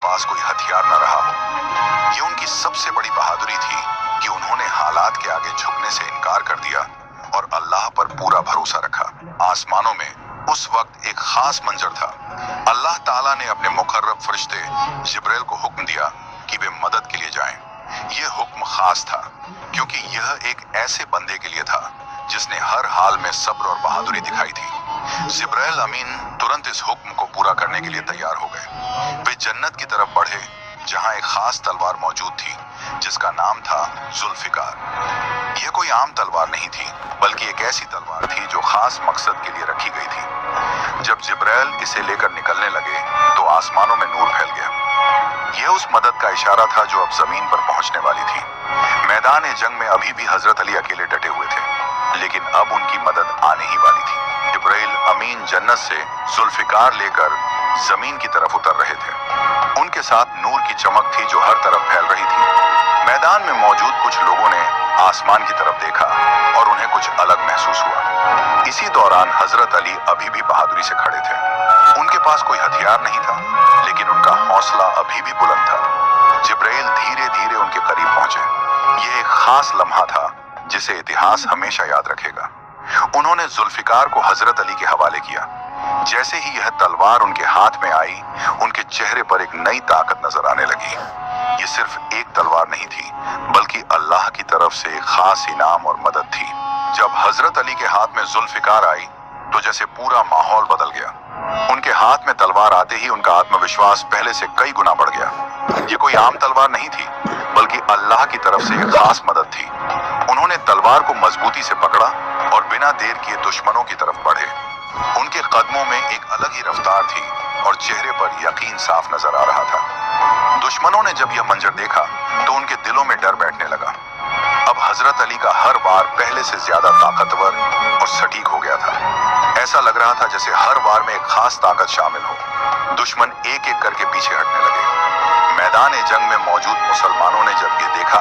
पास कोई हथियार न रहा हो। ये उनकी सबसे बड़ी बहादुरी थी कि उन्होंने हालात के आगे झुकने से इनकार कर दिया और अल्लाह पर पूरा भरोसा रखा। आसमानों में उस वक्त एक खास मंजर था। अल्लाह ताला ने अपने मुकर्रब फरिश्ते जिब्राइल को हुक्म दिया कि वे मदद के लिए जाएं। ये हुक्म खास था क्योंकि यह एक ऐसे बंदे के लिए था जिसने हर हाल में सब्र और बहादुरी दिखाई थी। जिब्राइल अमीन तुरंत इस हुक्म को पूरा करने के लिए तैयार हो गए। वे जन्नत की तरफ बढ़े जहां एक खास तलवार मौजूद थी जिसका नाम था जुल्फिकार। यह कोई आम तलवार नहीं थी बल्कि एक ऐसी तलवार थी जो खास मकसद के लिए रखी गई थी। जब जिब्राइल इसे लेकर निकलने लगे तो आसमानों में नूर फैल गया। यह उस मदद का इशारा था जो अब जमीन पर पहुंचने वाली थी। मैदान जंग में अभी भी हजरत अली अकेले डटे हुए थे, लेकिन अब उनकी मदद आने ही वाली थी। जिब्राइल अमीन जन्नत से जुल्फिकार लेकर जमीन की तरफ उतर रहे थे। उनके साथ नूर की चमक थी जो हर तरफ फैल रही थी। मैदान में मौजूद कुछ लोगों ने आसमान की तरफ देखा और उन्हें कुछ अलग महसूस हुआ। इसी दौरान हजरत अली अभी भी बहादुरी से खड़े थे। उनके पास कोई हथियार नहीं था, लेकिन उनका हौसला अभी भी बुलंद था। जिब्राइल धीरे धीरे उनके करीब पहुंचे। यह एक खास लम्हा था जिसे इतिहास हमेशा याद रखेगा। उन्होंने जुल्फिकार को हजरत अली के हवाले किया। जैसे ही यह तलवार उनके हाथ में आई, उनके चेहरे पर एक नई ताकत नजर आने लगी। ये सिर्फ एक तलवार नहीं थी, बल्कि अल्लाह की तरफ से एक खास इनाम और मदद थी। जब हजरत अली के हाथ में जुल्फिकार आई तो जैसे पूरा माहौल बदल गया। उनके हाथ में तलवार आते ही उनका आत्मविश्वास पहले से कई गुना बढ़ गया। ये कोई आम तलवार नहीं थी, बल्कि अल्लाह की तरफ से एक खास मदद थी। उन्होंने तलवार को मजबूती से पकड़ा और बिना देर किए दुश्मनों की तरफ बढ़े। उनके कदमों में एक अलग ही रफ्तार थी और चेहरे पर यकीन साफ नजर आ रहा था। दुश्मनों ने जब यह मंजर देखा तो उनके दिलों में डर बैठने लगा। अब हजरत अली का हर वार पहले से ज्यादा ताकतवर और सटीक हो गया था। ऐसा लग रहा था जैसे हर वार में एक खास ताकत शामिल हो। दुश्मन एक एक करके पीछे हटने लगे। मैदान जंग में मौजूद मुसलमानों ने जब ये देखा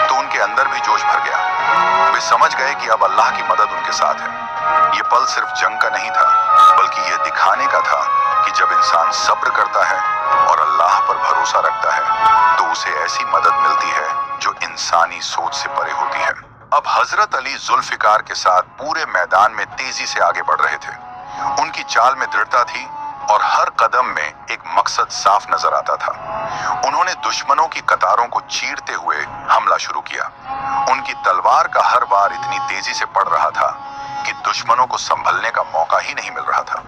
तो उनके अंदर भी जोश भर गया। वे समझ गए कि अब अल्लाह की मदद उनके साथ है। ये पल सिर्फ जंग का नहीं था, बल्कि ये दिखाने का था कि जब इंसान सब्र करता है और अल्लाह पर भरोसा रखता है तो उसे ऐसी मदद मिलती है जो इंसानी सोच से परे होती है। अब हजरत अली जुल्फिकार के साथ पूरे मैदान में तेजी से आगे बढ़ रहे थे। उनकी चाल में दृढ़ता थी और हर कदम में एक मकसद साफ नजर आता था। उन्होंने दुश्मनों की कतारों को चीरते हुए हमला शुरू किया। उनकी तलवार का हर वार इतनी तेजी से पड़ रहा था कि दुश्मनों को संभलने का मौका ही नहीं मिल रहा था।